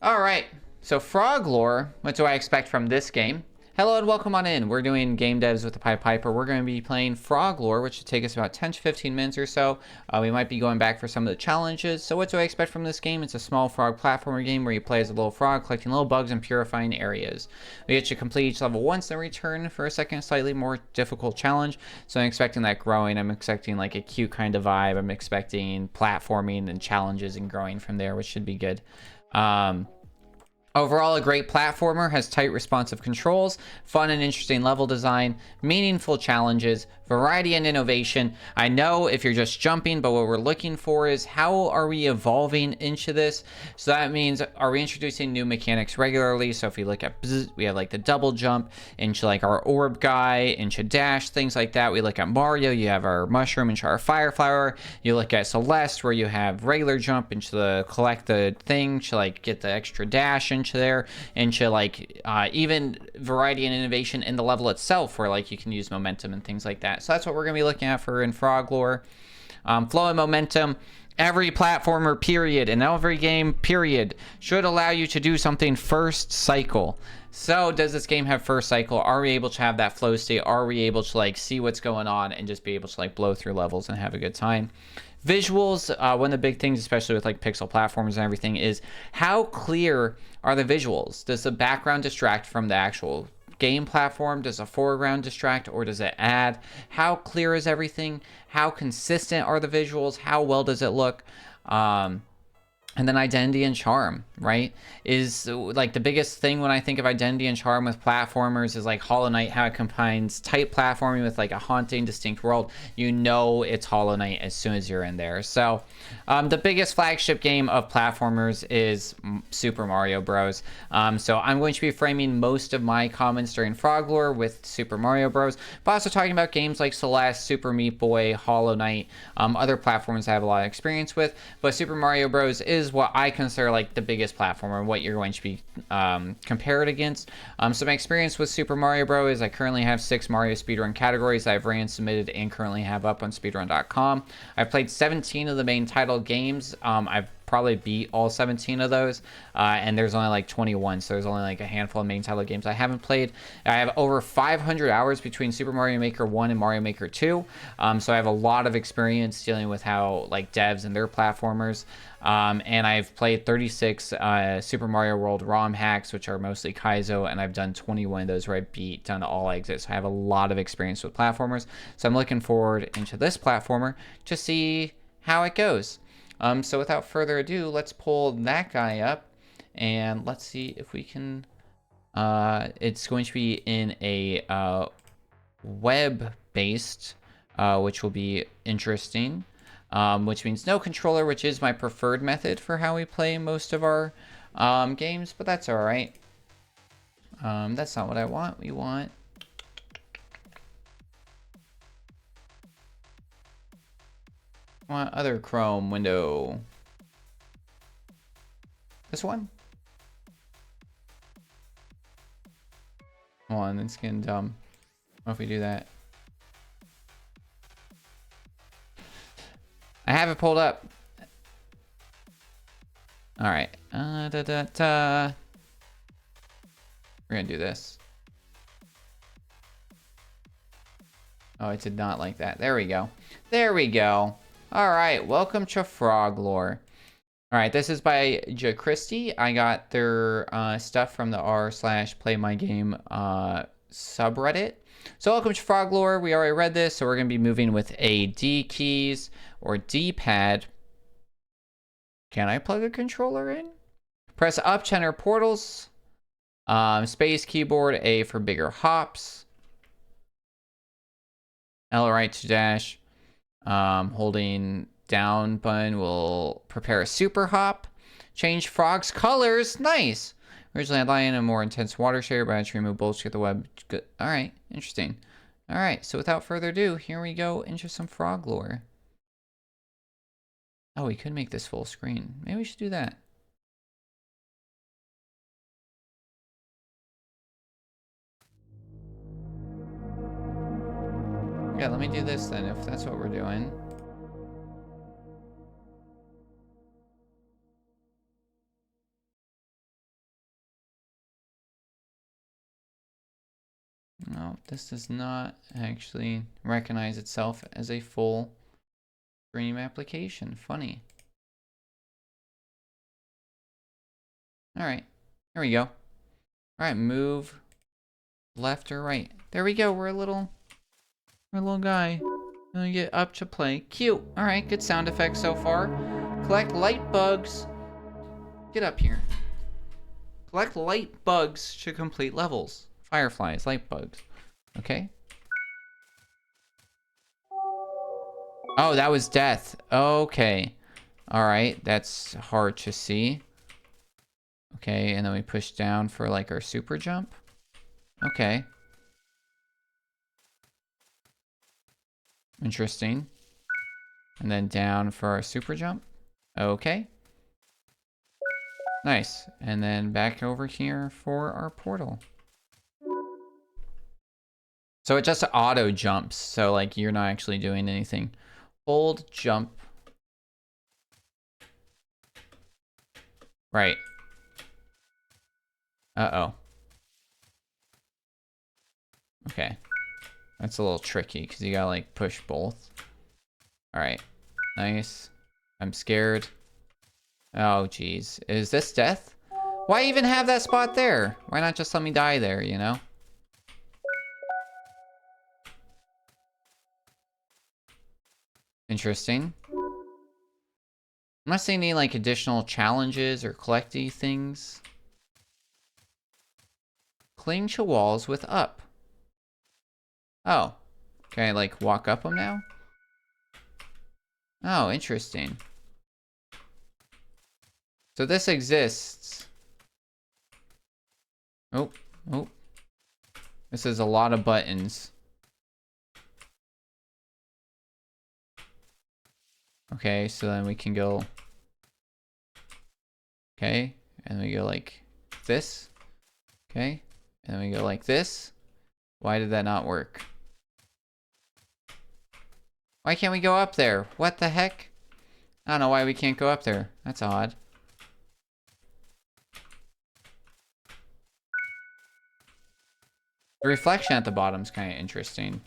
All right, so Froglore, what do I expect from this game? Hello and welcome on in. We're doing game devs with the Pied Piper. We're going to be playing Froglore, which should take us about 10 to 15 minutes or so. We might be going back for some of the challenges. So what do I expect from this game? It's a small frog platformer game where you play as a little frog, collecting little bugs and purifying areas. We get to complete each level once, then return for a second, slightly more difficult challenge. So I'm expecting that growing. I'm expecting like a cute kind of vibe. I'm expecting platforming and challenges and growing from there, which should be good. Overall, a great platformer, has tight responsive controls, fun and interesting level design, meaningful challenges, variety and innovation. I know if you're just jumping, but what we're looking for is how are we evolving into this? So that means, are we introducing new mechanics regularly? So if we look at, we have like the double jump into like our orb guy, into dash, things like that. We look at Mario, you have our mushroom into our fire flower. You look at Celeste, where you have regular jump into the collect the thing to like get the extra dash into there, into like even variety and innovation in the level itself, where like you can use momentum and things like that. So that's what we're gonna be looking at for in Froglore. Flow and momentum. Every platformer, period, and every game, period, should allow you to do something first cycle. So does this game have first cycle? Are we able to have that flow state? Are we able to like see what's going on and just be able to like blow through levels and have a good time? Visuals, one of the big things, especially with like pixel platforms and everything, is how clear are the visuals? Does the background distract from the actual game platform? Does the foreground distract, or does it add? How clear is everything? How consistent are the visuals? How well does it look? And then identity and charm, right? Is like the biggest thing when I think of identity and charm with platformers is like Hollow Knight, how it combines tight platforming with like a haunting, distinct world. You know it's Hollow Knight as soon as you're in there. So the biggest flagship game of platformers is Super Mario Bros. So I'm going to be framing most of my comments during Froglore with Super Mario Bros. But also talking about games like Celeste, Super Meat Boy, Hollow Knight, other platforms I have a lot of experience with. But Super Mario Bros. Is what I consider like the biggest platformer, what you're going to be compared against. So my experience with Super Mario Bros. is I currently have 6 Mario speedrun categories I've ran, submitted, and currently have up on speedrun.com. I've played 17 of the main title games. I've probably beat all 17 of those, and there's only like 21, so there's only like a handful of main title games I haven't played. I have over 500 hours between Super Mario Maker 1 and Mario Maker 2, so I have a lot of experience dealing with how like devs and their platformers. And I've played 36 Super Mario World ROM hacks, which are mostly Kaizo, and I've done 21 of those where I done all exits. So I have a lot of experience with platformers. So I'm looking forward into this platformer to see how it goes. So without further ado, let's pull that guy up, and let's see if we can... it's going to be in a web-based, which will be interesting. Which means no controller, which is my preferred method for how we play most of our games, but that's all right. That's not what I want. We want... other Chrome window. This one? Come on, it's getting dumb. What if we do that? I have it pulled up. All right. We're gonna do this. Oh, it did not like that. There we go. There we go. All right. Welcome to Froglore. All right. This is by J. Christie. I got their stuff from the r/playmygame subreddit. So welcome to Froglore. We already read this, so we're going to be moving with A D keys or D-pad. Can I plug a controller in? Press up to enter portals. Space keyboard, A for bigger hops. L right to dash. Holding down button will prepare a super hop. Change frog's colors. Nice. Originally, I lie in a more intense water share, but I had to remove bullshit the web. Good. All right. Interesting. All right. So without further ado, here we go into some Froglore. Oh, we could make this full screen. Maybe we should do that. Yeah, let me do this then, if that's what we're doing. Oh, this does not actually recognize itself as a full stream application. Funny. All right, there we go. All right, move left or right. There we go. We're a little guy. And we get up to play. Cute. All right, good sound effects so far. Collect light bugs. Get up here. Collect light bugs to complete levels. Fireflies, light bugs. Okay. Oh, that was death. Okay. All right, that's hard to see. Okay, and then we push down for like our super jump. Okay. Interesting. And then down for our super jump. Okay. Nice. And then back over here for our portal. So it just auto jumps. So like you're not actually doing anything. Hold jump. Right. Uh-oh. Okay. That's a little tricky because you gotta like push both. All right. Nice. I'm scared. Oh, geez. Is this death? Why even have that spot there? Why not just let me die there, you know? Interesting. Unless they need like additional challenges or collecty things. Cling to walls with up. Oh. Can I like walk up them now? Oh, interesting. So this exists. Oh, oh. This is a lot of buttons. Okay, so then we can go. Okay, and we go like this. Okay, and then we go like this. Why did that not work? Why can't we go up there? What the heck? I don't know why we can't go up there. That's odd. The reflection at the bottom is kind of interesting.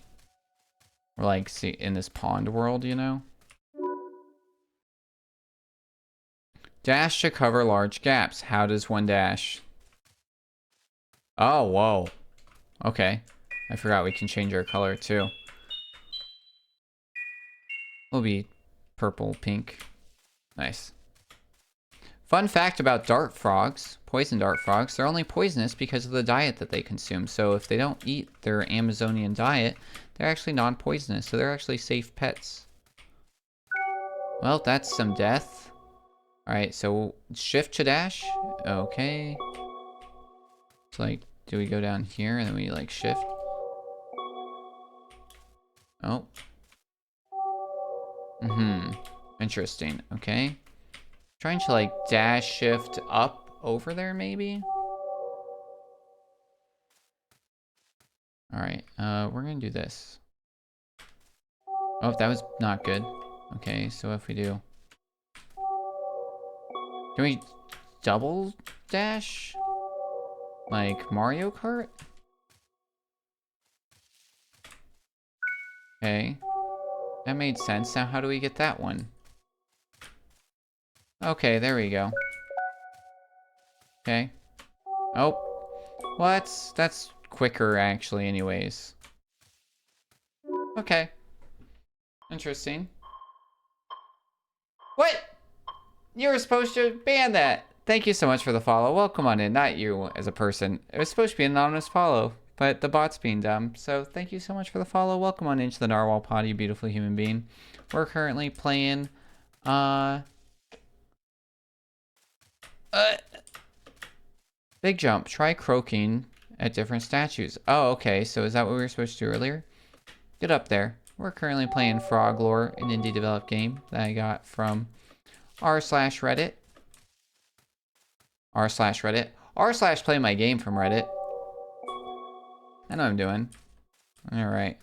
We're like, see, in this pond world, you know? Dash to cover large gaps. How does one dash? Oh, whoa. Okay. I forgot we can change our color too. We'll be purple, pink. Nice. Fun fact about dart frogs, poison dart frogs, they're only poisonous because of the diet that they consume. So if they don't eat their Amazonian diet, they're actually non-poisonous. So they're actually safe pets. Well, that's some death. All right, so shift to dash. Okay. It's like, do we go down here and then we like shift? Oh. Interesting. Okay. Trying to like dash shift up over there maybe? All right, we're gonna do this. Oh, that was not good. Okay, so if we do... Can we double dash? Like Mario Kart? Okay. That made sense. Now how do we get that one? Okay, there we go. Okay. Oh. Well, that's quicker actually anyways. Okay. Interesting. What? You were supposed to ban that. Thank you so much for the follow. Welcome on in. Not you as a person. It was supposed to be an anonymous follow, but the bot's being dumb. So thank you so much for the follow. Welcome on into the Narwhal Pod, you beautiful human being. We're currently playing, Big Jump. Try croaking at different statues. Oh, okay. So is that what we were supposed to do earlier? Get up there. We're currently playing Froglore, an indie developed game that I got from r/Reddit. r/Reddit. r/play my game from Reddit. I know what I'm doing. Alright.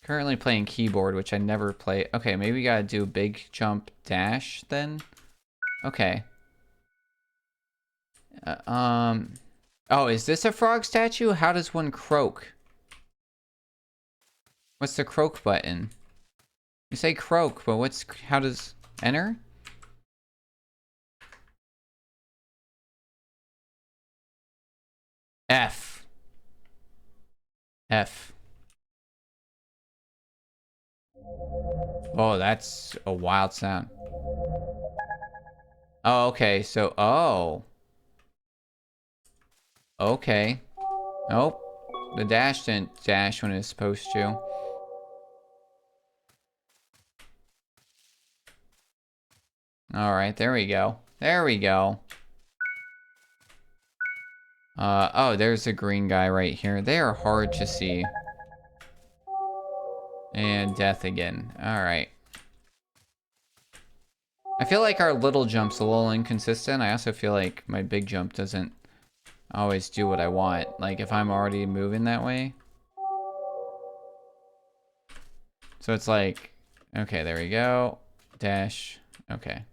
Currently playing keyboard, which I never play. Okay, maybe we gotta do big jump dash then. Okay. Oh, is this a frog statue? How does one croak? What's the croak button? You say croak, but how does enter? F. F. Oh, that's a wild sound. Oh, okay. So, oh. Okay. Nope. The dash didn't dash when it was supposed to. Alright, there we go. There we go. Oh, there's a green guy right here. They are hard to see. And death again. Alright. I feel like our little jump's a little inconsistent. I also feel like my big jump doesn't always do what I want. Like, if I'm already moving that way. So it's like, okay, there we go. Dash. Okay.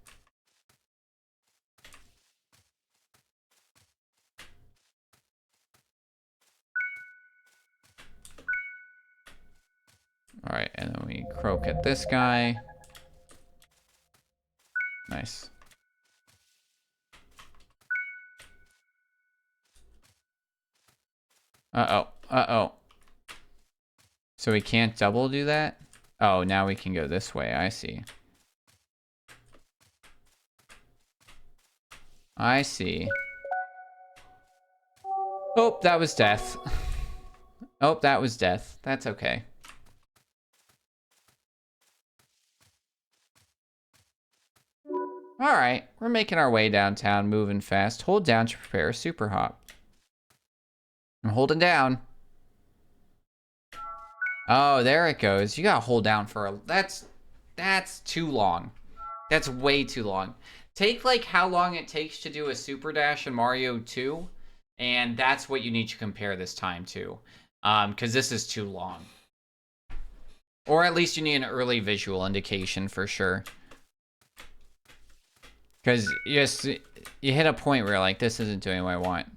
Alright, and then we croak at this guy. Nice. Uh-oh. Uh-oh. So we can't double do that? Oh, now we can go this way. I see. I see. Oh, that was death. Oh, that was death. That's okay. Alright, we're making our way downtown, moving fast. Hold down to prepare a super hop. I'm holding down. Oh, there it goes. You gotta hold down for a... That's too long. That's way too long. Take, like, how long it takes to do a super dash in Mario 2, and that's what you need to compare this time to. Because this is too long. Or at least you need an early visual indication for sure. Because you hit a point where you're like, this isn't doing what I want.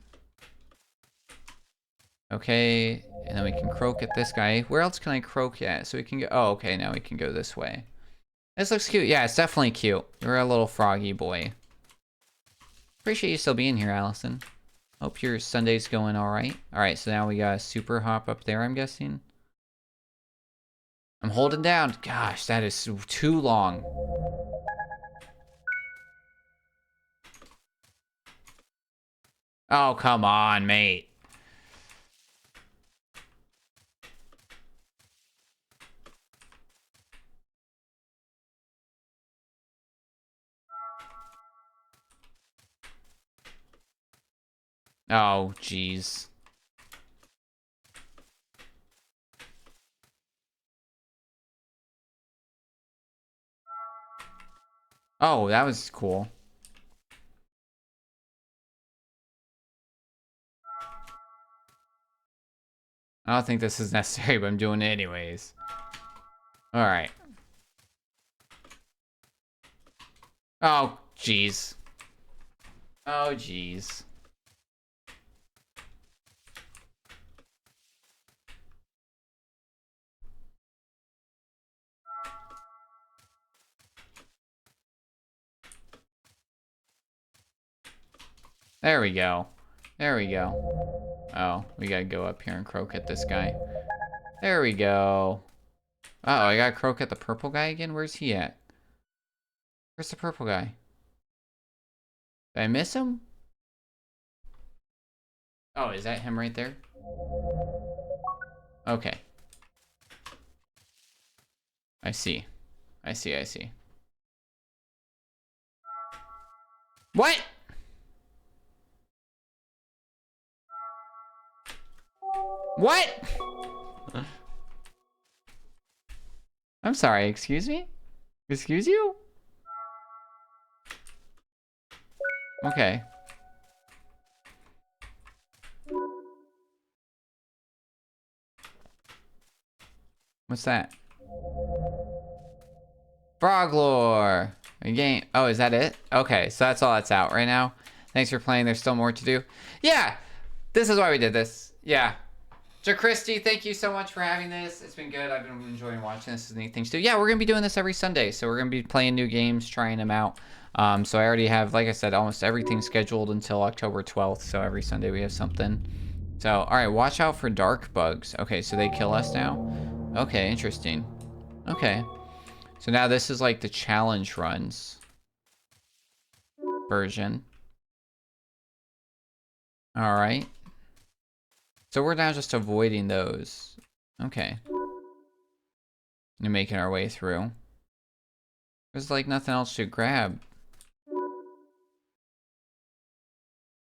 Okay, and then we can croak at this guy. Where else can I croak at? So we can go... Oh, okay, now we can go this way. This looks cute. Yeah, it's definitely cute. You're a little froggy boy. Appreciate you still being here, Allison. Hope your Sunday's going alright. Alright, so now we got a super hop up there, I'm guessing. I'm holding down. Gosh, that is too long. Oh, come on, mate. Oh, jeez. Oh, that was cool. I don't think this is necessary, but I'm doing it anyways. Alright. Oh, jeez. Oh, jeez. There we go. There we go. Oh, we gotta go up here and croak at this guy. There we go. Uh oh, I gotta croak at the purple guy again? Where's he at? Where's the purple guy? Did I miss him? Oh, is that him right there? Okay. I see. I see, I see. What? What? I'm sorry, excuse me? Excuse you? Okay. What's that? Froglore! A game. Oh, is that it? Okay, so that's all that's out right now. Thanks for playing. There's still more to do. Yeah! This is why we did this. Yeah. So Christy, thank you so much for having this. It's been good. I've been enjoying watching this. Is neat things to do. Yeah, we're gonna be doing this every Sunday. So we're gonna be playing new games, trying them out. So I already have, like I said, almost everything scheduled until October 12th. So every Sunday we have something. So all right, watch out for dark bugs. Okay, so they kill us now. Okay, interesting. Okay, so now this is like the challenge runs version. All right. So we're now just avoiding those. Okay. And making our way through. There's like nothing else to grab.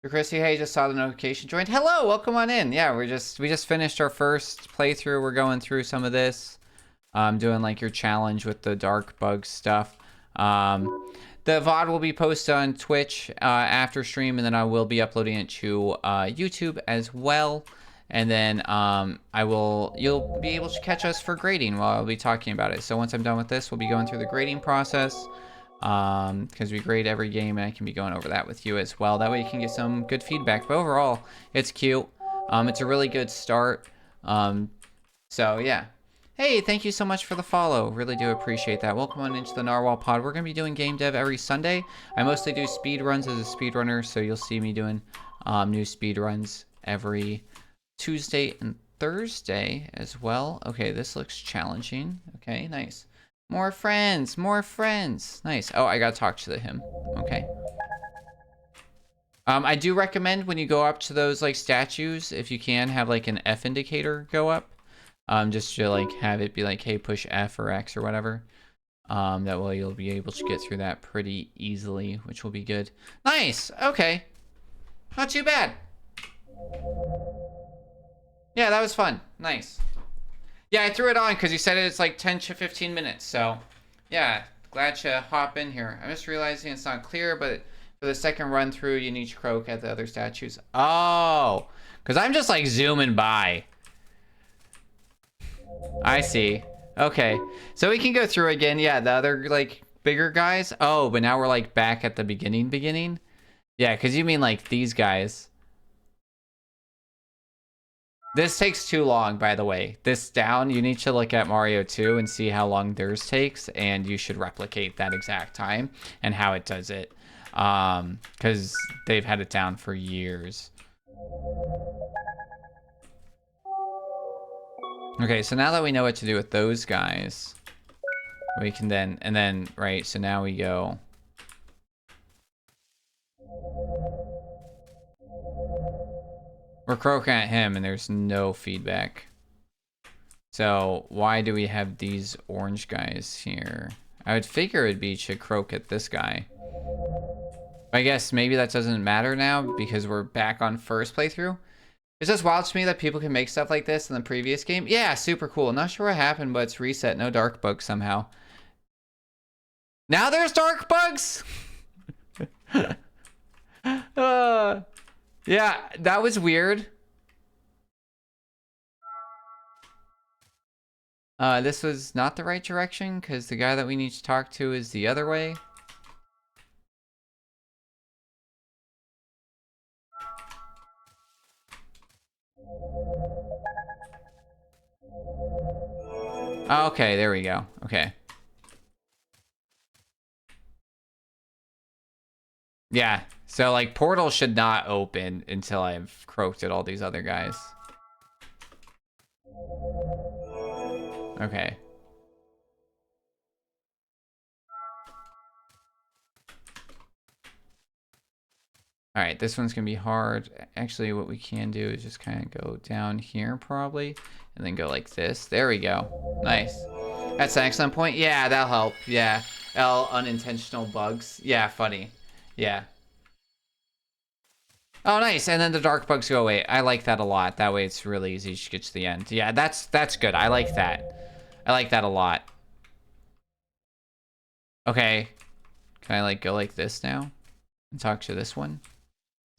Chrissy, hey, just saw the notification. Joined. Hello, welcome on in. Yeah, we just finished our first playthrough. We're going through some of this. Doing like your challenge with the dark bug stuff. The VOD will be posted on Twitch after stream, and then I will be uploading it to YouTube as well. And then you'll be able to catch us for grading while I'll be talking about it. So once I'm done with this, we'll be going through the grading process. Because we grade every game, and I can be going over that with you as well. That way you can get some good feedback. But overall, it's cute. It's a really good start. So yeah. Hey, thank you so much for the follow. Really do appreciate that. Welcome on into the Narwhal Pod. We're going to be doing game dev every Sunday. I mostly do speed runs as a speedrunner, so you'll see me doing new speed runs every Tuesday and Thursday as well. Okay, this looks challenging. Okay, nice. More friends, more friends. Nice. Oh, I gotta talk to him. Okay. I do recommend when you go up to those like statues, if you can, have like an F indicator go up. Just to like have it be like, hey, push F or X or whatever. That way you'll be able to get through that pretty easily, which will be good. Nice. Okay. Not too bad. Yeah, that was fun. Nice. Yeah, I threw it on because you said it's like 10 to 15 minutes. So, yeah, glad to hop in here. I'm just realizing it's not clear, but for the second run through, you need to croak at the other statues. Oh, because I'm just like zooming by. I see. Okay, so we can go through again. Yeah, the other like bigger guys. Oh, but now we're like back at the beginning. Yeah, because you mean like these guys. This takes too long, by the way. This down, you need to look at Mario 2 and see how long theirs takes, and you should replicate that exact time and how it does it. Because they've had it down for years. Okay, so now that we know what to do with those guys, we can then, right, so now we go... We're croaking at him and there's no feedback. So why do we have these orange guys here? I would figure it'd be to croak at this guy. I guess maybe that doesn't matter now because we're back on first playthrough. It's just wild to me that people can make stuff like this in the previous game. Yeah, super cool. Not sure what happened, but it's reset. No dark bugs somehow. Now there's dark bugs? Yeah, that was weird. This was not the right direction because the guy that we need to talk to is the other way. Okay, there we go. Okay. Yeah, so like portal should not open until I've croaked at all these other guys. Okay. All right, this one's gonna be hard. Actually, what we can do is just kind of go down here probably, and then go like this. There we go. Nice. That's an excellent point. Yeah, that'll help. Yeah. L, unintentional bugs. Yeah, funny. Yeah. Oh, nice. And then the dark bugs go away. I like that a lot. That way it's really easy to get to the end. Yeah, that's good. I like that. I like that a lot. Okay. Can I like go like this now? And talk to this one?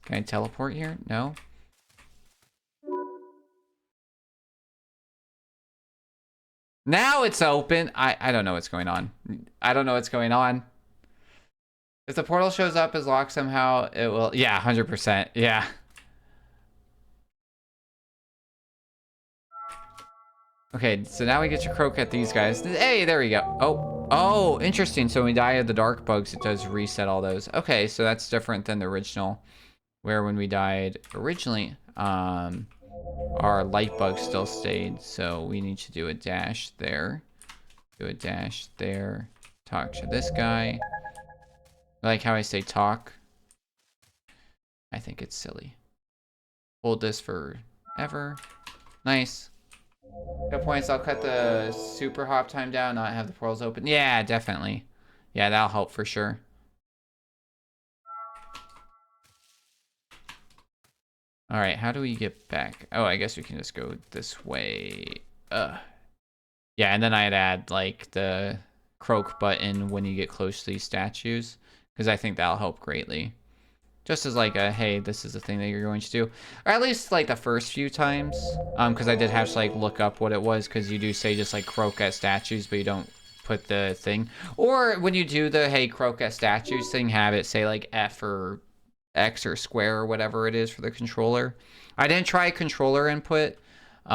Can I teleport here? No? Now it's open. I don't know what's going on. I don't know what's going on. If the portal shows up as locked somehow, it will... Yeah, 100%. Yeah. Okay, so now we get to croak at these guys. Hey, there we go. Oh, interesting. So when we die of the dark bugs, it does reset all those. Okay, so that's different than the original, where when we died originally, our light bug still stayed. So we need to do a dash there. Do a dash there. Talk to this guy. I like how I say talk. I think it's silly. Hold this for ever. Nice. Good points. I'll cut the super hop time down, not have the portals open. Yeah, definitely. Yeah, that'll help for sure. All right, how do we get back? Oh, I guess we can just go this way. Yeah, and then I'd add like the croak button when you get close to these statues, because I think that'll help greatly. Just as like a, hey, this is the thing that you're going to do. Or at least like the first few times. Because I did have to like look up what it was, because you do say just like croak at statues, but you don't put the thing. Or when you do the, hey, croak at statues thing, have it say like F or X or square or whatever it is for the controller. I didn't try controller input. We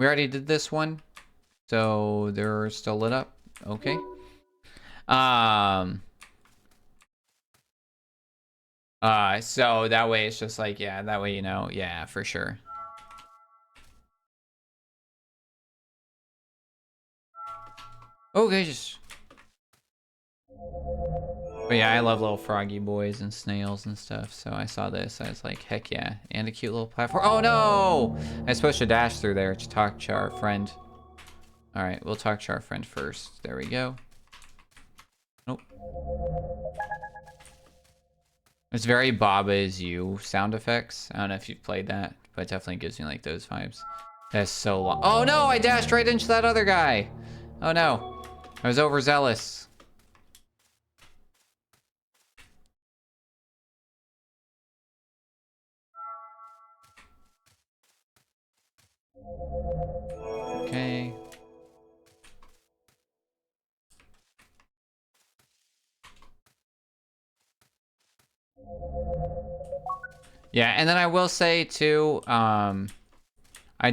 already did this one. So they're still lit up. Okay. So that way it's just like, yeah, that way, you know, yeah, for sure. Okay, just. But yeah, I love little froggy boys and snails and stuff. So I saw this, I was like, heck yeah. And a cute little platform. Oh no! I was supposed to dash through there to talk to our friend. All right, we'll talk to our friend first. There we go. Nope. It's very Baba Is You sound effects. I don't know if you've played that, but it definitely gives me like those vibes. That's so long. Oh no, I dashed right into that other guy. Oh no, I was overzealous. Okay. Yeah, and then I will say too, I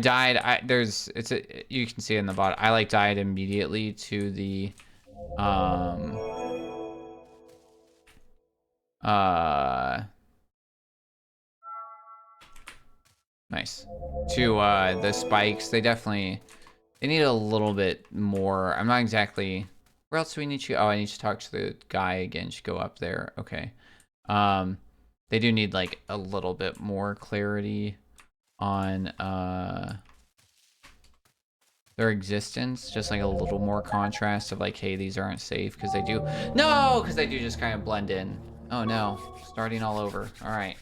died. You can see it in the bottom. I like died immediately to the, nice. To the spikes. They need a little bit more. I'm not exactly. Where else do we need to? Oh, I need to talk to the guy again. Should go up there. Okay. They do need like a little bit more clarity on their existence, just like a little more contrast of like, hey, these aren't safe, because they do just kind of blend in. Oh no, starting all over. All right,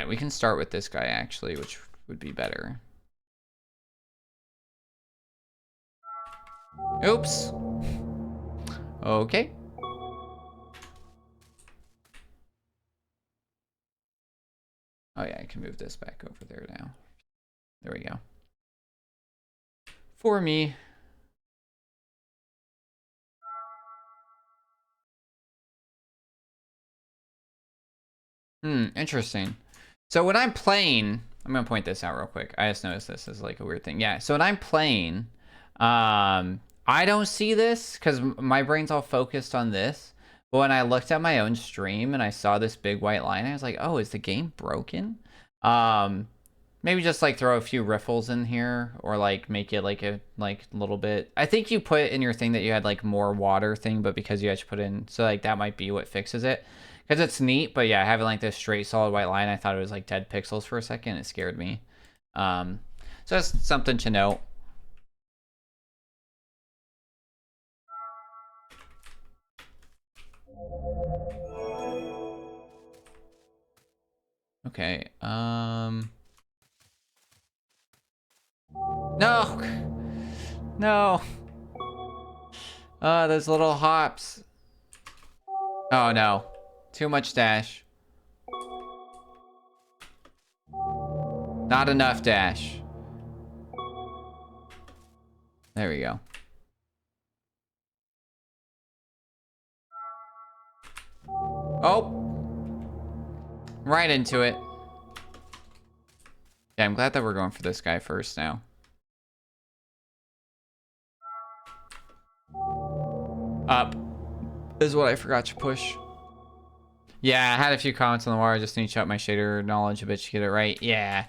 we can start with this guy actually, which would be better. Oops. Okay. Oh yeah, I can move this back over there now. There we go. For me. Interesting. So when I'm playing, I'm gonna point this out real quick. I just noticed this is like a weird thing. Yeah, so when I'm playing, I don't see this because my brain's all focused on this. But when I looked at my own stream and I saw this big white line, I was like, oh, is the game broken? Maybe just like throw a few riffles in here, or like make it like a little bit. I think you put in your thing that you had like more water thing, but because you had to put in, so like that might be what fixes it. Because it's neat, but yeah, having like this straight solid white line, I thought it was like dead pixels for a second. It scared me. So that's something to note. Okay. No. No. Those little hops. Oh no. Too much dash. Not enough dash. There we go. Oh. Right into it. Yeah, I'm glad that we're going for this guy first now. Up is what I forgot to push. Yeah, I had a few comments on the wire. I just need to check my shader knowledge a bit to get it right. Yeah.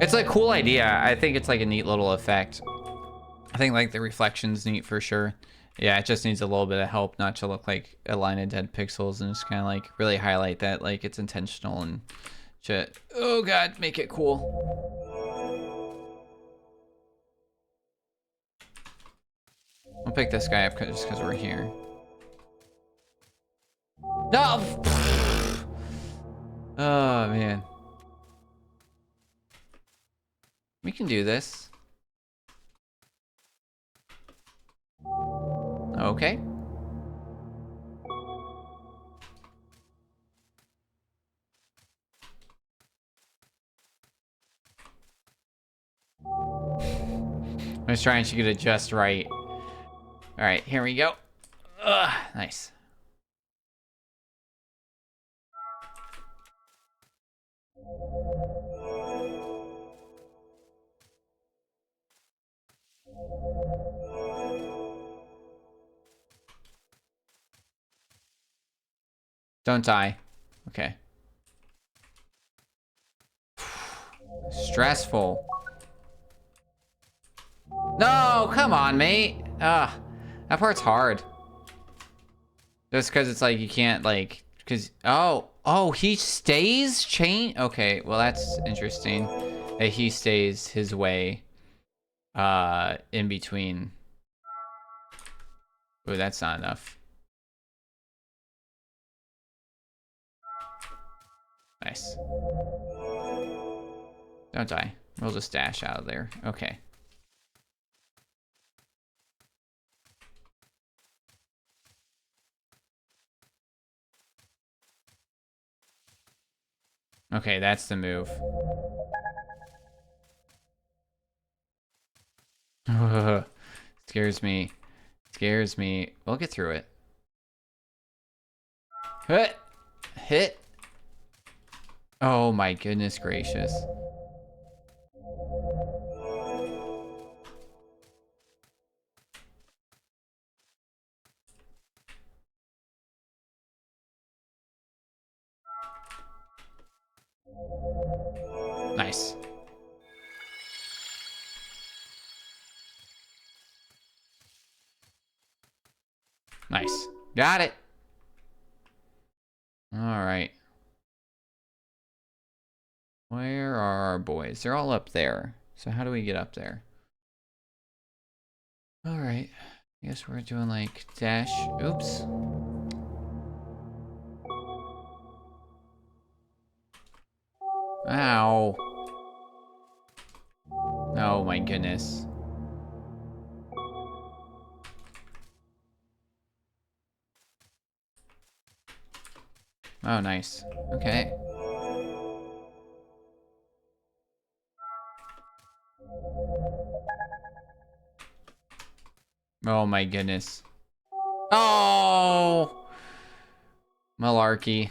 It's a cool idea. I think it's like a neat little effect. I think like the reflection's neat for sure. Yeah, it just needs a little bit of help not to look like a line of dead pixels and just kind of like really highlight that like it's intentional and shit. Oh god, make it cool. I'll pick this guy up just because we're here. No! Oh man. We can do this. Okay. I was trying to get it just right. All right, here we go. Ugh, nice. Don't die. Okay. Stressful. No, come on, mate. Ugh, that part's hard. Just because it's like you can't like, because oh, he stays chain. Okay, well that's interesting. That he stays his way, in between. Ooh, that's not enough. Nice. Don't die. We'll just dash out of there. Okay. Okay, that's the move. Scares me. Scares me. We'll get through it. Hit. Hit. Oh my goodness gracious. Nice. Nice. Got it. All right. Where are our boys? They're all up there. So how do we get up there? All right. I guess we're doing like dash. Oops. Ow. Oh my goodness. Oh, nice. Okay. Oh my goodness. Oh! Malarkey.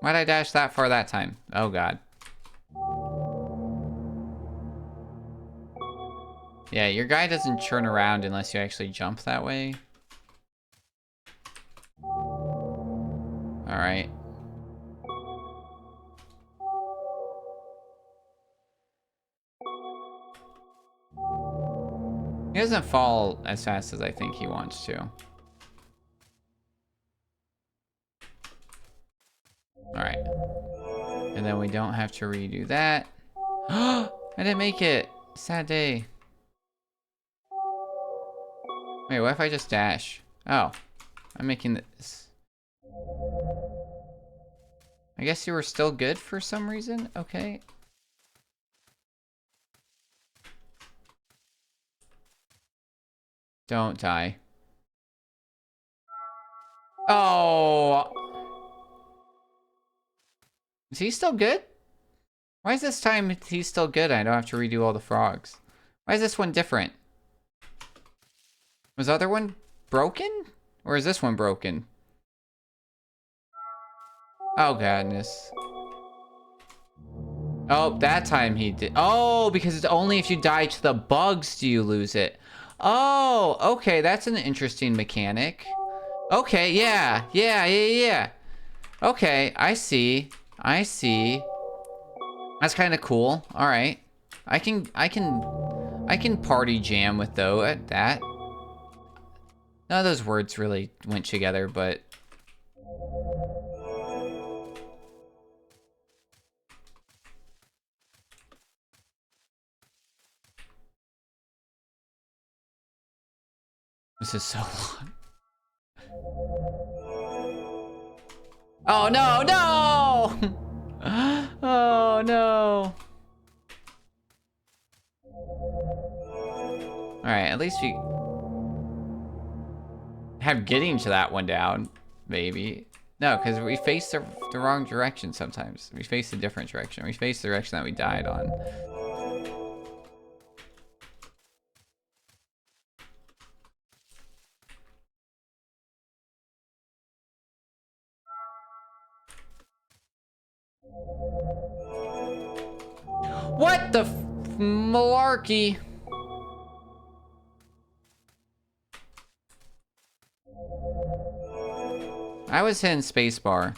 Why'd I dash that far that time? Oh god. Yeah, your guy doesn't turn around unless you actually jump that way. Alright. He doesn't fall as fast as I think he wants to. Alright. And then we don't have to redo that. I didn't make it. Sad day. Wait, what if I just dash? Oh. I'm making this. I guess you were still good for some reason? Okay. Don't die. Oh. Is he still good? Why is this time he's still good? I don't have to redo all the frogs. Why is this one different? Was the other one broken? Or is this one broken? Oh, goodness. Oh, that time he did. Oh, because it's only if you die to the bugs do you lose it. Oh, okay. That's an interesting mechanic. Okay, yeah. Yeah, yeah, yeah. Okay, I see. I see. That's kind of cool. All right. I can party jam with though at that. None of those words really went together, but this is so long. Oh no, no! Oh no. Alright, at least you have getting to that one down, maybe. No, because we face the wrong direction sometimes. We face a different direction. We face the direction that we died on. What the malarkey? I was hitting spacebar.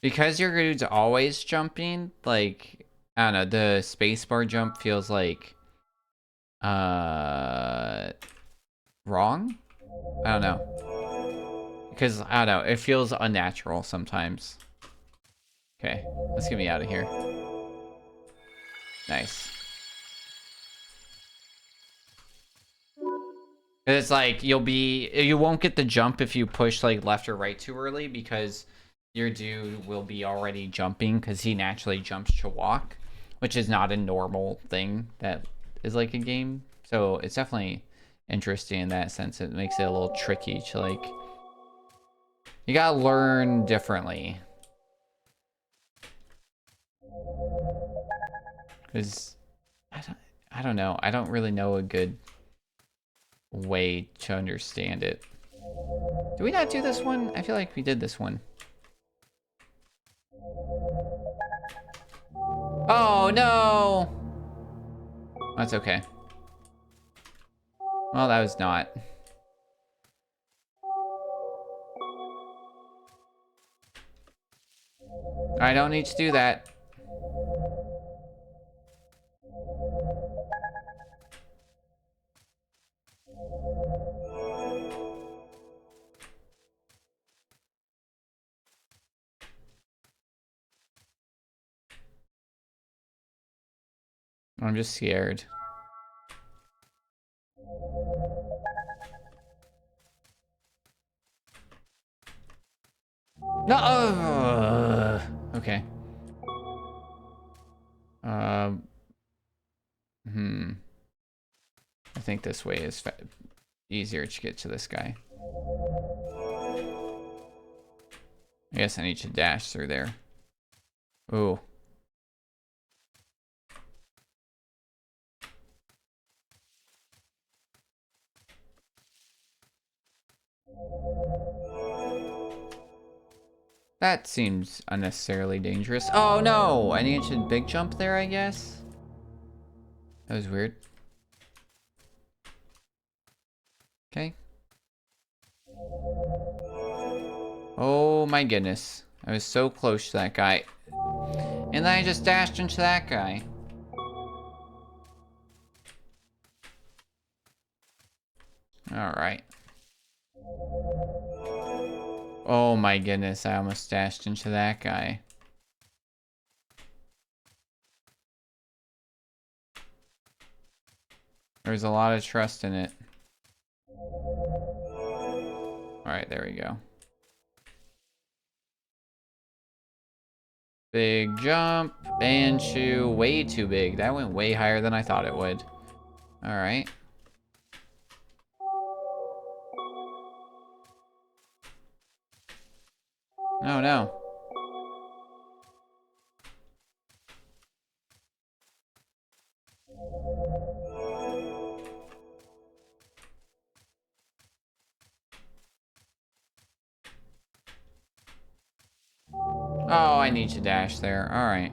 Because your dude's always jumping, like, I don't know, the spacebar jump feels like, wrong? I don't know. Because, I don't know, it feels unnatural sometimes. Okay, let's get me out of here. Nice. It's like, you won't get the jump if you push, like, left or right too early, because your dude will be already jumping, because he naturally jumps to walk, which is not a normal thing that is like a game. So it's definitely interesting in that sense. It makes it a little tricky to, like, you gotta learn differently. Because I don't know. I don't really know a good way to understand it. Did we not do this one? I feel like we did this one. Oh, no! That's okay. Well, that was not. I don't need to do that. I'm just scared. No! Okay. I think this way is easier to get to this guy. I guess I need to dash through there. Ooh. That seems unnecessarily dangerous. Oh no! I needed to big jump there, I guess? That was weird. Okay. Oh my goodness. I was so close to that guy. And then I just dashed into that guy. Alright. Oh my goodness, I almost dashed into that guy. There's a lot of trust in it. Alright, there we go. Big jump and shoot. Way too big. That went way higher than I thought it would. Alright. Oh no. Oh, I need to dash there. All right.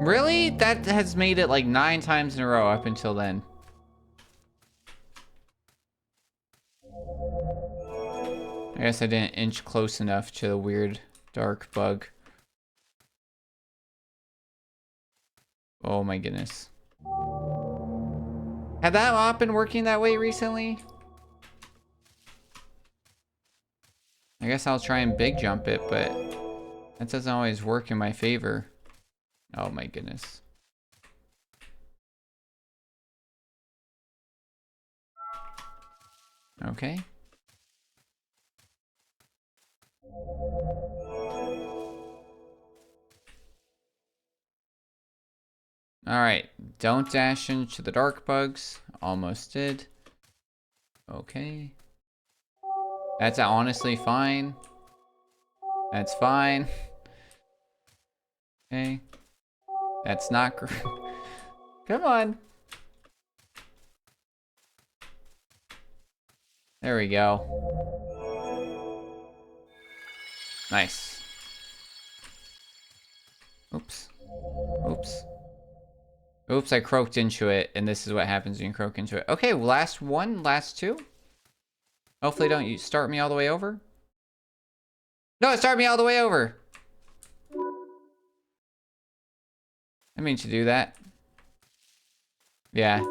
Really? That has made it like 9 times in a row up until then. I guess I didn't inch close enough to the weird dark bug. Oh my goodness. Had that not been working that way recently? I guess I'll try and big jump it, but that doesn't always work in my favor. Oh my goodness. Okay. Alright, don't dash into the dark bugs. Almost did. Okay. That's honestly fine. That's fine. Okay. That's not great. Come on. There we go. Nice. Oops. Oops. Oops, I croaked into it, and this is what happens when you croak into it. Okay, last one, last two. Hopefully don't you start me all the way over. No, start me all the way over. I mean to do that. Yeah.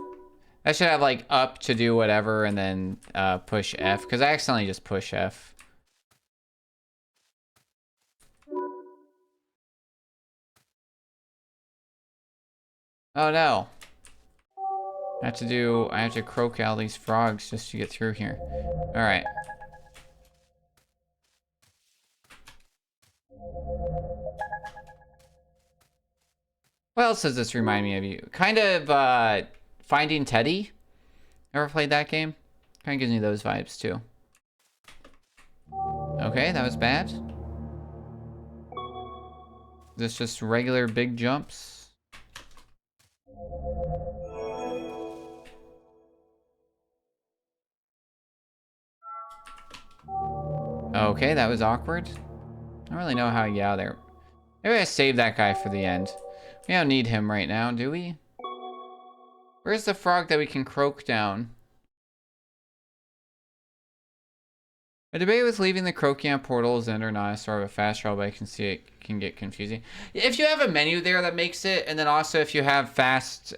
I should have like up to do whatever and then push F, because I accidentally just push F. Oh no. I have to croak out these frogs just to get through here. Alright. What else does this remind me of you? Kind of Finding Teddy. Ever played that game? Kind of gives me those vibes too. Okay, that was bad. This just regular big jumps. Okay, that was awkward. I don't really know how to get out of there. Maybe I save that guy for the end. We don't need him right now, do we? Where's the frog that we can croak down? A debate with leaving the Crokian portals in or not is sort of a fast travel, but I can see it can get confusing. If you have a menu there that makes it, and then also if you have fast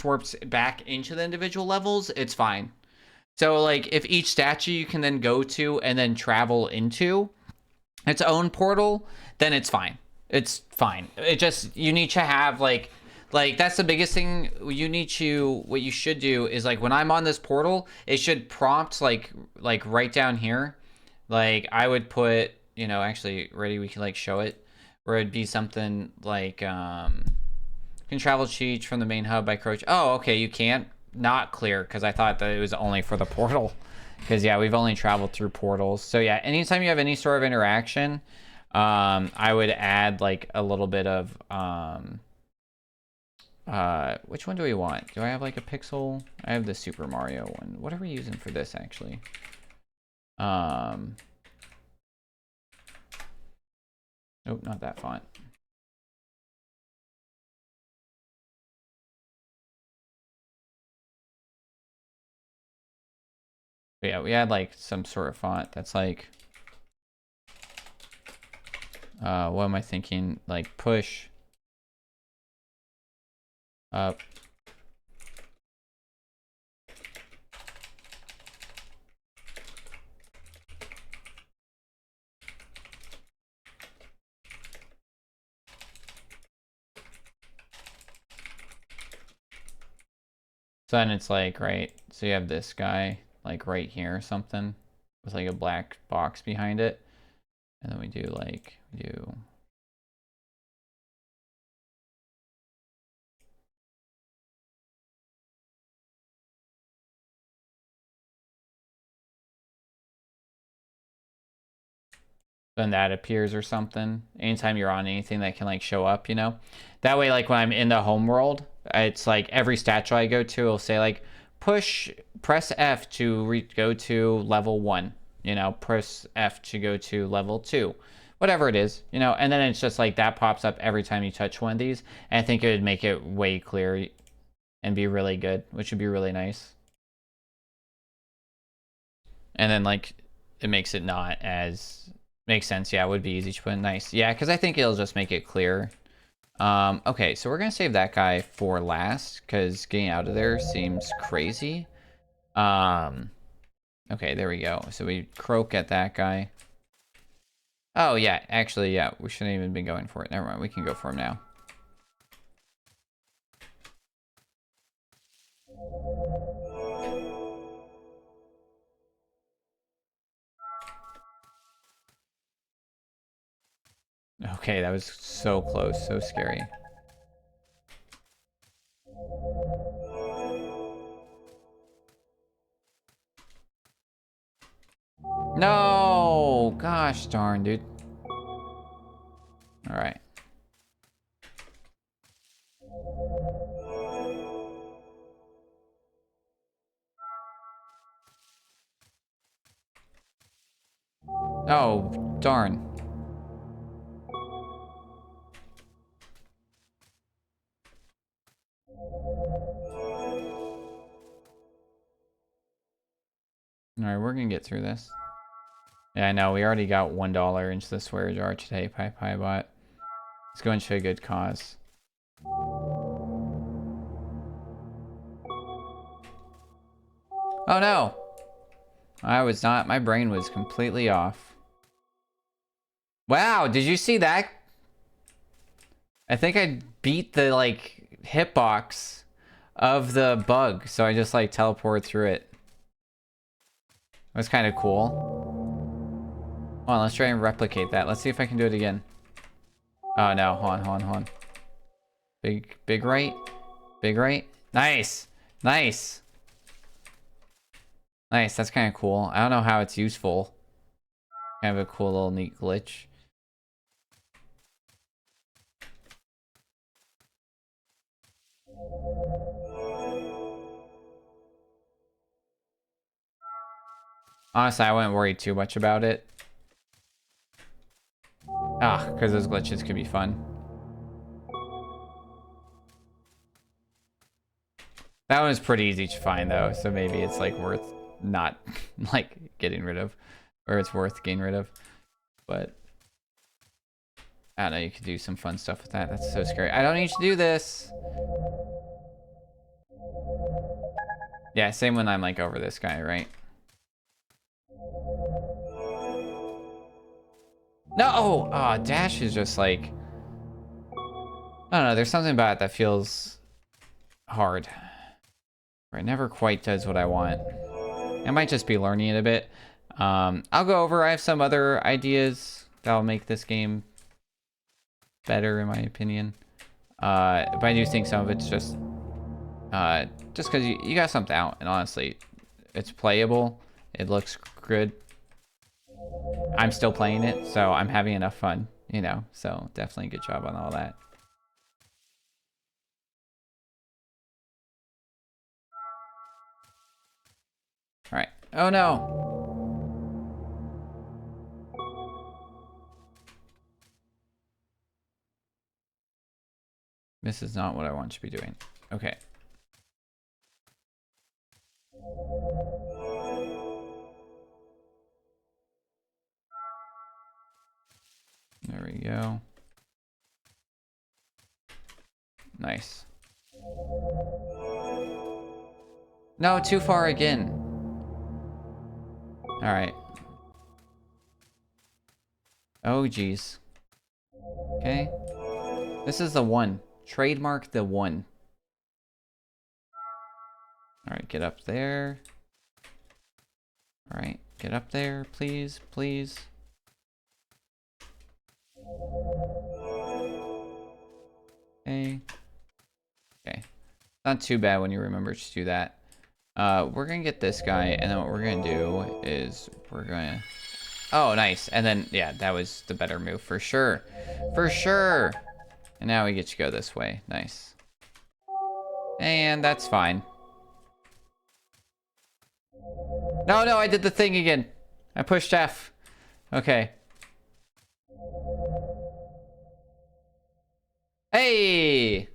warps back into the individual levels, it's fine. So like if each statue you can then go to and then travel into its own portal, then it's fine. It's fine. It just, you need to have like that's the biggest thing. What you should do is like when I'm on this portal, it should prompt like right down here. Like I would put, actually ready, we can like show it, where it'd be something like can travel cheats from the main hub by Croach. Oh, okay, you can't. Not clear, because I thought that it was only for the portal. Because yeah, we've only traveled through portals. So yeah, anytime you have any sort of interaction, I would add like a little bit of which one do we want? Do I have like a pixel? I have the Super Mario one. What are we using for this actually? Nope, not that font. But yeah, we had like some sort of font that's like what am I thinking? Like push up. So then it's like, right, so you have this guy like right here or something with like a black box behind it. And then we do then that appears or something. Anytime you're on anything that can like show up, you know? That way, like when I'm in the home world, it's like every statue I go to, it'll say like, press F to go to level 1, you know, press F to go to level 2, whatever it is, you know, and then it's just like that pops up every time you touch one of these. And I think it would make it way clearer and be really good, which would be really nice. And then like it makes it not as makes sense. Yeah, it would be easy to put in. Nice. Yeah, because I think it'll just make it clear. Okay, so we're gonna save that guy for last because getting out of there seems crazy. Okay, there we go. So we croak at that guy. Oh yeah, actually, yeah, we shouldn't even be going for it. Never mind, we can go for him now. Okay, that was so close, so scary. No! Gosh darn, dude. Alright. Oh, darn. Alright, we're gonna get through this. Yeah, I know, we already got $1 into the swear jar today, Pie Bot. It's going to a good cause. Oh no! I was not, my brain was completely off. Wow, did you see that? I think I beat the, like, hitbox of the bug, so I just, like, teleported through it. That's kind of cool. Hold on, let's try and replicate that. Let's see if I can do it again. Oh, no. Hold on. Big right. Big right. Nice. Nice. Nice, that's kind of cool. I don't know how it's useful. Kind of a cool little neat glitch. Honestly, I wouldn't worry too much about it. Ah, because those glitches could be fun. That one was pretty easy to find though, so maybe it's like worth not like getting rid of, or it's worth getting rid of. But I don't know, you could do some fun stuff with that. That's so scary. I don't need to do this. Yeah, same when I'm like over this guy, right? No! Oh, dash is just like, I don't know, there's something about it that feels hard. Or it never quite does what I want. I might just be learning it a bit. I'll go over, I have some other ideas that'll make this game better in my opinion. But I do think some of it's just because you got something out, and honestly, it's playable. It looks good. I'm still playing it, so I'm having enough fun, you know, so definitely good job on all that. All right. Oh no. This is not what I want you to be doing. Okay. There we go. Nice. No, too far again. All right. Oh, geez. Okay. This is the one. Trademark the one. All right, get up there. All right, get up there, please, please. Okay. Okay. Not too bad when you remember to do that. We're gonna get this guy, and then what we're gonna do is we're gonna Oh, nice. And then, yeah, that was the better move for sure. For sure. And now we get to go this way. Nice. And that's fine. No, no, I did the thing again. I pushed F. Okay. Hey!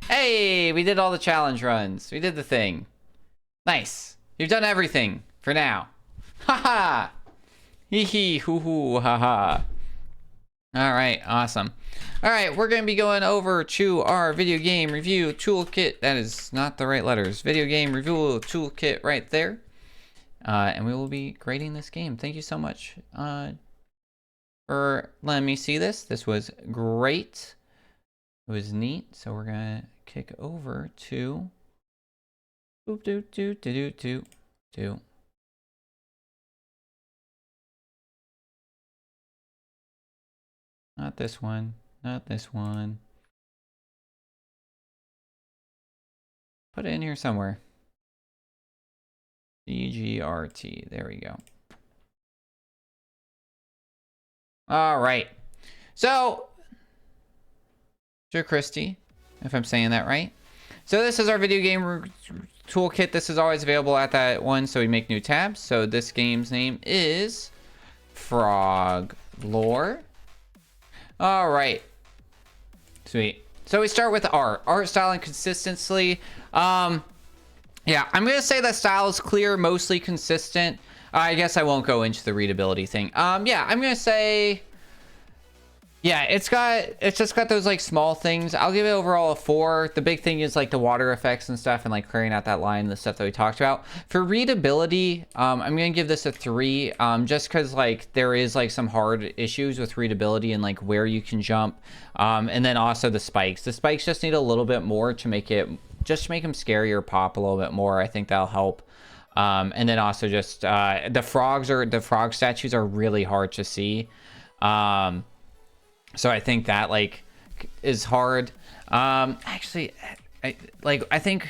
Hey! We did all the challenge runs. We did the thing. Nice. You've done everything for now. Haha! Hee hee hoo hoo haha. Alright, awesome. Alright, we're going to be going over to our video game review toolkit. That is not the right letters. Video game review toolkit right there. And we will be grading this game. Thank you so much for letting me see this. This was great. It was neat. So we're going to kick over to... Boop, doo, doo, doo, doo, doo, doo. Not this one. Not this one. Put it in here somewhere. CGRT. There we go. All right. So, Joe Christie, if I'm saying that right. So this is our video game toolkit. This is always available at that one, so we make new tabs. So this game's name is Froglore. All right. Sweet. So we start with art style and consistency. Yeah, I'm gonna say that style is clear, mostly consistent. I guess I won't go into the readability thing. Yeah, I'm gonna say, yeah, it's just got those like small things. I'll give it overall a 4. The big thing is like the water effects and stuff, and like clearing out that line, the stuff that we talked about. For readability, I'm gonna give this a 3, just because like there is like some hard issues with readability and like where you can jump, and then also the spikes. The spikes just need a little bit more to make it, just to make them scary or pop a little bit more. I think that'll help. And then also just the frog statues are really hard to see. So I think that like is hard. Actually, I think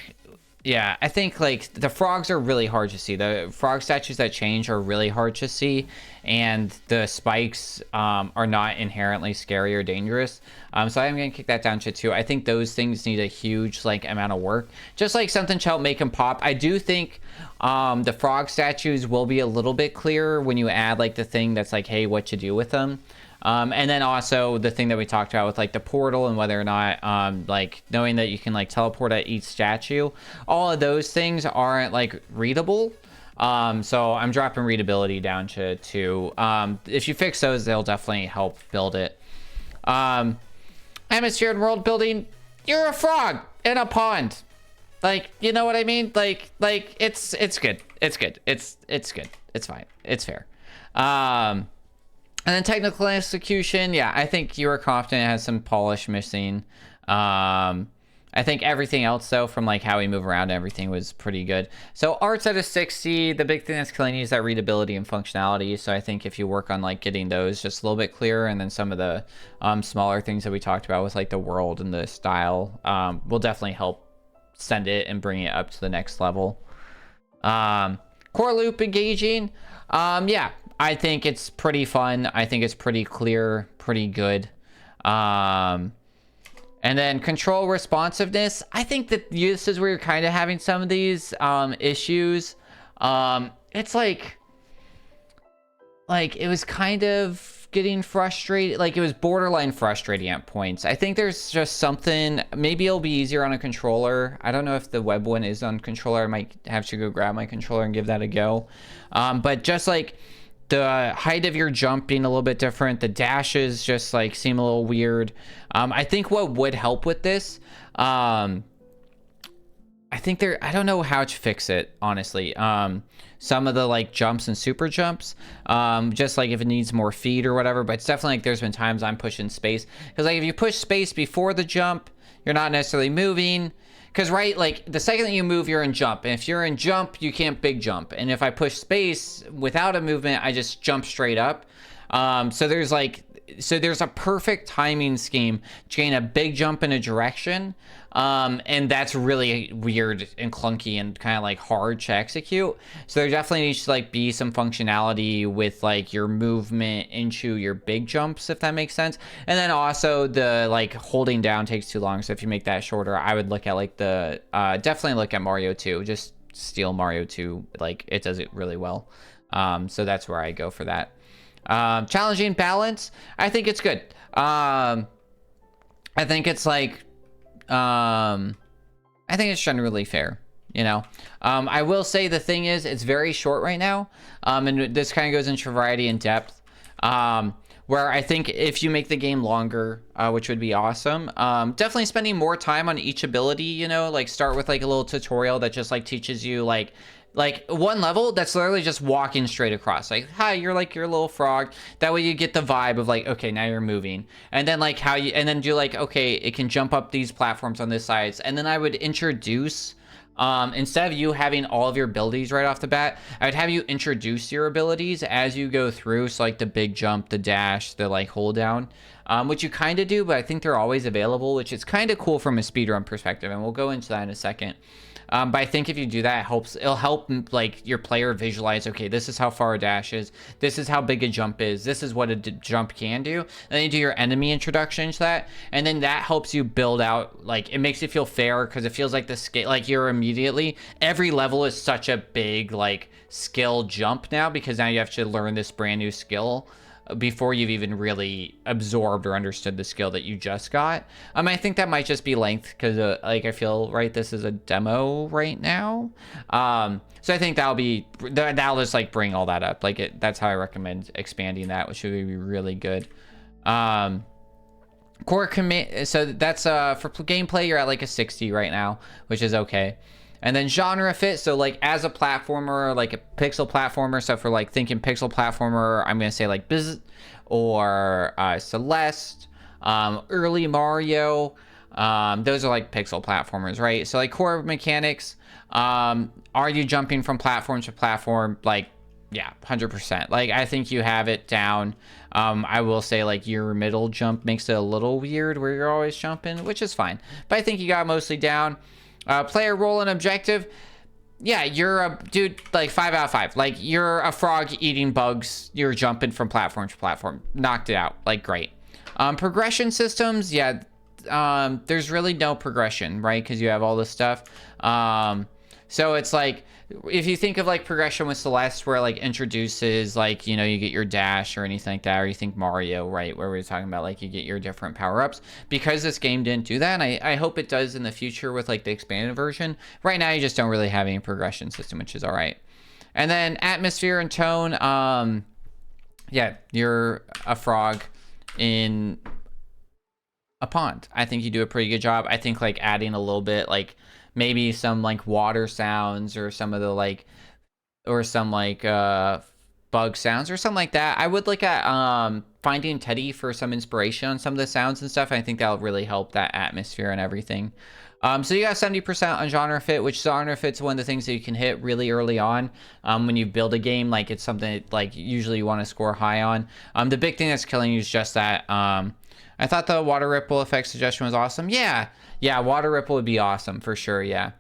like the frogs are really hard to see. The frog statues that change are really hard to see, and the spikes are not inherently scary or dangerous. So I'm gonna kick that down to 2. I think those things need a huge like amount of work, just like something to help make them pop. I do think the frog statues will be a little bit clearer when you add like the thing that's like, hey, what to do with them. And then also the thing that we talked about with like the portal and whether or not like knowing that you can like teleport at each statue, all of those things aren't like readable. So I'm dropping readability down to 2. If you fix those, they'll definitely help build it. Atmosphere and world building, you're a frog in a pond. Like, you know what I mean? Like it's good. It's good. It's good. It's fine. It's fair. And then technical execution, yeah, I think you were confident. It has some polish missing. I think everything else, though, from like how we move around and everything was pretty good. So art's at a 60. The big thing that's killing you is that readability and functionality. So I think if you work on like getting those just a little bit clearer, and then some of the smaller things that we talked about with like the world and the style will definitely help send it and bring it up to the next level. Core loop engaging, yeah. I think it's pretty fun. I think it's pretty clear, pretty good. And then control responsiveness. I think that this is where you're kind of having some of these issues. It's like it was kind of getting frustrated. Like it was borderline frustrating at points. I think there's just something, maybe it'll be easier on a controller. I don't know if the web one is on controller. I might have to go grab my controller and give that a go. But just like the height of your jump being a little bit different, the dashes just like seem a little weird. I think what would help with this, I think I don't know how to fix it, honestly. Some of the like jumps and super jumps, just like if it needs more feet or whatever, but it's definitely like there's been times I'm pushing space, because like if you push space before the jump, you're not necessarily moving. Because, right, like, the second that you move, you're in jump. And if you're in jump, you can't big jump. And if I push space without a movement, I just jump straight up. So there's, like, so there's a perfect timing scheme to gain a big jump in a direction, and that's really weird and clunky and kind of like hard to execute. So there definitely needs to like be some functionality with like your movement into your big jumps, if that makes sense. And then also the like holding down takes too long, so if you make that shorter, I would look at like the definitely look at Mario 2. Just steal Mario 2, like it does it really well. So that's where I go for that. Challenging balance, I think it's good. I think it's like, I think it's generally fair, you know. I will say the thing is, it's very short right now, and this kind of goes into variety and depth, where I think if you make the game longer, which would be awesome, definitely spending more time on each ability, you know, like start with like a little tutorial that just like teaches you like one level that's literally just walking straight across, like, hi, you're like your little frog. That way you get the vibe of like, okay, now you're moving. And then like how you, and then do like, okay, it can jump up these platforms on this sides. And then I would introduce, instead of you having all of your abilities right off the bat, I would have you introduce your abilities as you go through. So like the big jump, the dash, the like hold down, which you kind of do, but I think they're always available, which is kind of cool from a speedrun perspective. And we'll go into that in a second. But I think if you do that, it'll help like your player visualize, okay, this is how far a dash is, this is how big a jump is, this is what a jump can do. And then you do your enemy introduction to that, and then that helps you build out, like, it makes it feel fair, because it feels like the scale, like you're immediately, every level is such a big like skill jump now, because now you have to learn this brand new skill before you've even really absorbed or understood the skill that you just got. I think that might just be length, because like I feel, right, this is a demo right now. So I think that'll just like bring all that up. Like that's how I recommend expanding that, which would be really good. Core commit, so that's for gameplay, you're at like a 60 right now, which is okay. And then genre fit, so like as a platformer, like a pixel platformer, so for like thinking pixel platformer, I'm gonna say like Biz or Celeste, early Mario, those are like pixel platformers, right? So like core mechanics, are you jumping from platform to platform? Like, yeah, 100%. Like I think you have it down. I will say like your middle jump makes it a little weird where you're always jumping, which is fine, but I think you got mostly down. Player role and objective, yeah, you're a dude, like 5 out of 5. Like you're a frog eating bugs, you're jumping from platform to platform, knocked it out, like great. Progression systems, yeah, there's really no progression, right, because you have all this stuff. So it's like, if you think of like progression with Celeste, where like introduces like, you know, you get your dash or anything like that, or you think Mario, right, where we're talking about like you get your different power-ups, because this game didn't do that, and I hope it does in the future with like the expanded version. Right now you just don't really have any progression system, which is all right. And then atmosphere and tone, yeah, you're a frog in a pond. I think you do a pretty good job. I think like adding a little bit, like maybe some like water sounds, or some of the like, or some like bug sounds or something like that. I would look at Finding Teddy for some inspiration on some of the sounds and stuff. I think that'll really help that atmosphere and everything. So you got 70% on genre fit, which genre fit's one of the things that you can hit really early on when you build a game. Like it's something that, like, usually you want to score high on. The big thing that's killing you is just that. I thought the water ripple effect suggestion was awesome. Yeah, water ripple would be awesome for sure. Yeah.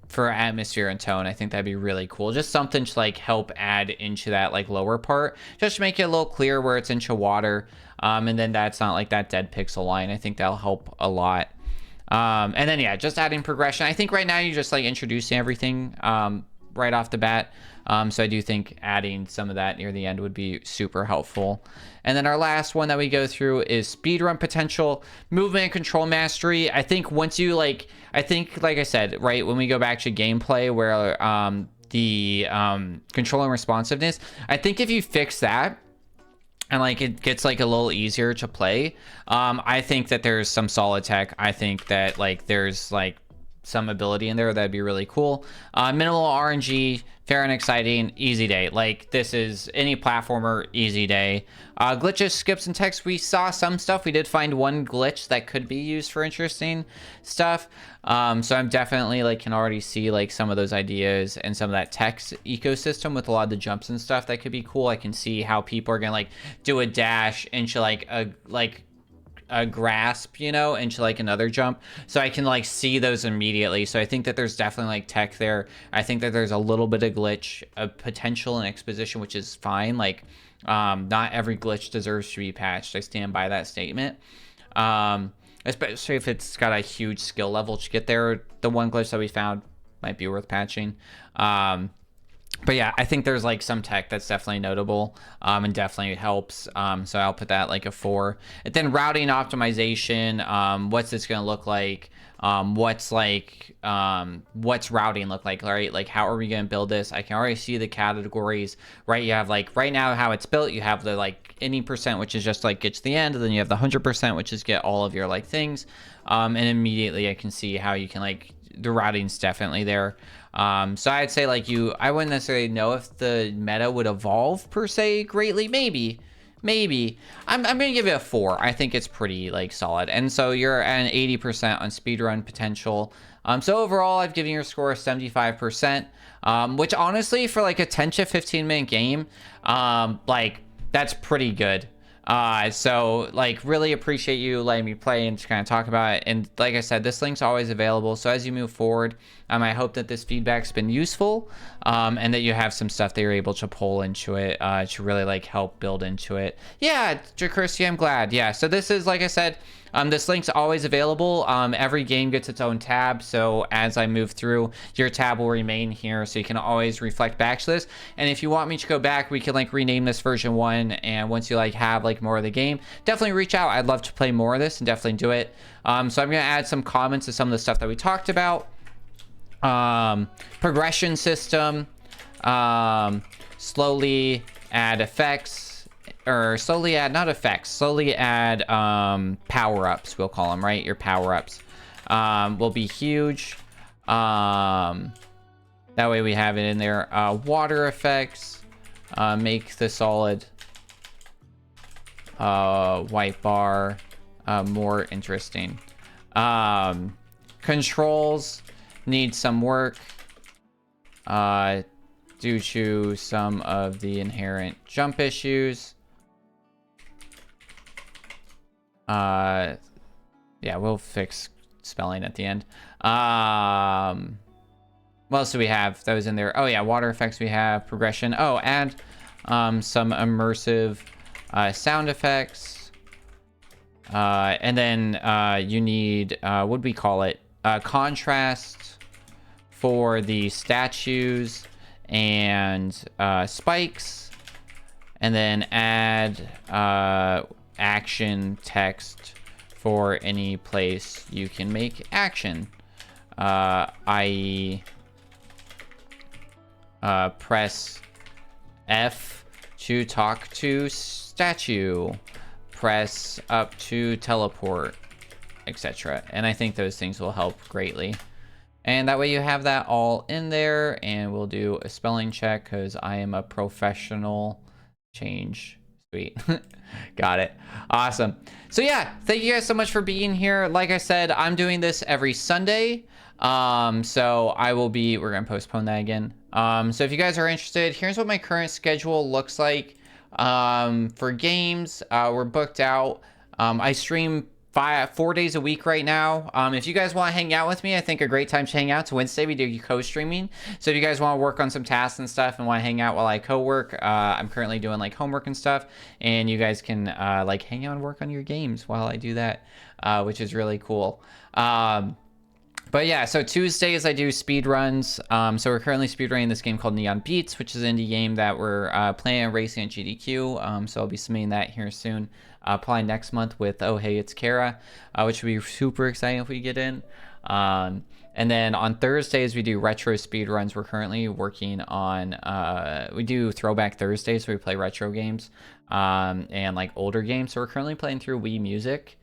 For atmosphere and tone, I think that'd be really cool. Just something to like help add into that like lower part, just to make it a little clear where it's into water. And then that's not like that dead pixel line. I think that'll help a lot. And then yeah, just adding progression. I think right now you're just like introducing everything right off the bat. So I do think adding some of that near the end would be super helpful. And then our last one that we go through is speedrun potential, movement and control mastery. I think once you like I said, right, when we go back to gameplay where the control and responsiveness, I think if you fix that and like it gets like a little easier to play, I think that there's some solid tech. I think that like there's like some ability in there, that'd be really cool. Minimal RNG, fair and exciting, easy day. Like, this is any platformer, easy day. Glitches, skips, and text, we saw some stuff. We did find one glitch that could be used for interesting stuff. So I'm definitely, like, can already see, like, some of those ideas and some of that text ecosystem with a lot of the jumps and stuff that could be cool. I can see how people are gonna, like, do a dash into, like, a grasp, you know, into like another jump, so I can like see those immediately. So I think that there's definitely like tech there. I think that there's a little bit of glitch potential in exposition, which is fine. Like, not every glitch deserves to be patched. I stand by that statement, especially if it's got a huge skill level to get there. The one glitch that we found might be worth patching. But yeah, I think there's like some tech that's definitely notable, and definitely helps. So I'll put that like a 4. And then routing optimization, what's this gonna look like? What's routing look like, right? Like, how are we gonna build this? I can already see the categories, right? You have like right now how it's built, you have the like any percent, which is just like get to the end, and then you have the 100%, which is get all of your like things. And immediately I can see how you can like, the routing's definitely there. So I'd say like I wouldn't necessarily know if the meta would evolve per se greatly. Maybe. I'm gonna give it a 4. I think it's pretty like solid. And so you're at an 80% on speedrun potential. So overall, I've given your score a 75%, which honestly for like a 10 to 15 minute game, like that's pretty good. So like really appreciate you letting me play and just kind of talk about it. And like I said, this link's always available. So as you move forward, I hope that this feedback's been useful, and that you have some stuff that you're able to pull into it, to really like help build into it. Yeah, Jacursi, I'm glad. Yeah, so this is, like I said, this link's always available. Every game gets its own tab, so as I move through, your tab will remain here, so you can always reflect back to this. And if you want me to go back, we can like rename this version 1, and once you like have like more of the game, definitely reach out. I'd love to play more of this and definitely do it. So I'm gonna add some comments to some of the stuff that we talked about. Progression system, slowly add effects, or slowly add, not effects, slowly add power-ups, we'll call them, right? Your power-ups will be huge. That way we have it in there. Water effects, make the solid white bar more interesting. Controls need some work due to some of the inherent jump issues. Yeah, we'll fix spelling at the end. What else do we have that was in there? Oh yeah, water effects we have, progression. Oh, add some immersive sound effects. And then you need, what do we call it? Contrast for the statues and spikes. And then add action text for any place you can make action. I.e. Press F to talk to statue. Press up to teleport, etc. And I think those things will help greatly. And that way you have that all in there, and we'll do a spelling check because I am a professional. Change. Sweet. Got it. Awesome. So yeah, thank you guys so much for being here. Like I said, I'm doing this every Sunday. So I will be, we're going to postpone that again. So if you guys are interested, here's what my current schedule looks like. For games, we're booked out. I stream 4 days a week right now. If you guys want to hang out with me, I think a great time to hang out. So Wednesday we do co-streaming. So if you guys want to work on some tasks and stuff and want to hang out while I co-work, I'm currently doing like homework and stuff, and you guys can like hang out and work on your games while I do that, which is really cool. But yeah, so Tuesdays I do speed runs. So we're currently speedrunning this game called Neon Beats, which is an indie game that we're playing and racing at GDQ. So I'll be submitting that here soon. Probably next month with Oh Hey It's Kara, which would be super exciting if we get in. And then on Thursdays we do retro speed runs. We're currently working on we do Throwback Thursdays, so we play retro games and like older games. So we're currently playing through Wii Music.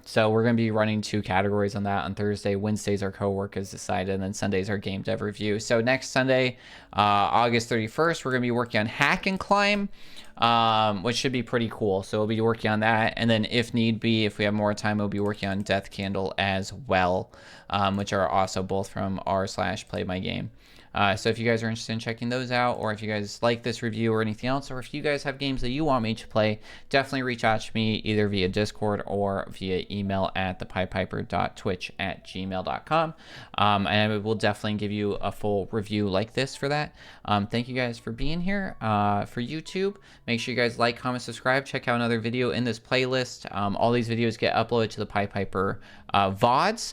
So we're going to be running 2 categories on that on Thursday. Wednesdays our co-work is decided, and then Sundays our game dev review. So next Sunday, August 31st, we're going to be working on Hack and Climb, which should be pretty cool. So we'll be working on that, and then if need be, if we have more time, we'll be working on Death Candle as well, which are also both from r/playmygame. So if you guys are interested in checking those out, or if you guys like this review or anything else, or if you guys have games that you want me to play, definitely reach out to me either via Discord or via email at thepiedpiper.twitch@gmail.com. And I will definitely give you a full review like this for that. Thank you guys for being here. For YouTube, make sure you guys like, comment, subscribe, check out another video in this playlist. All these videos get uploaded to the Pied Piper VODs.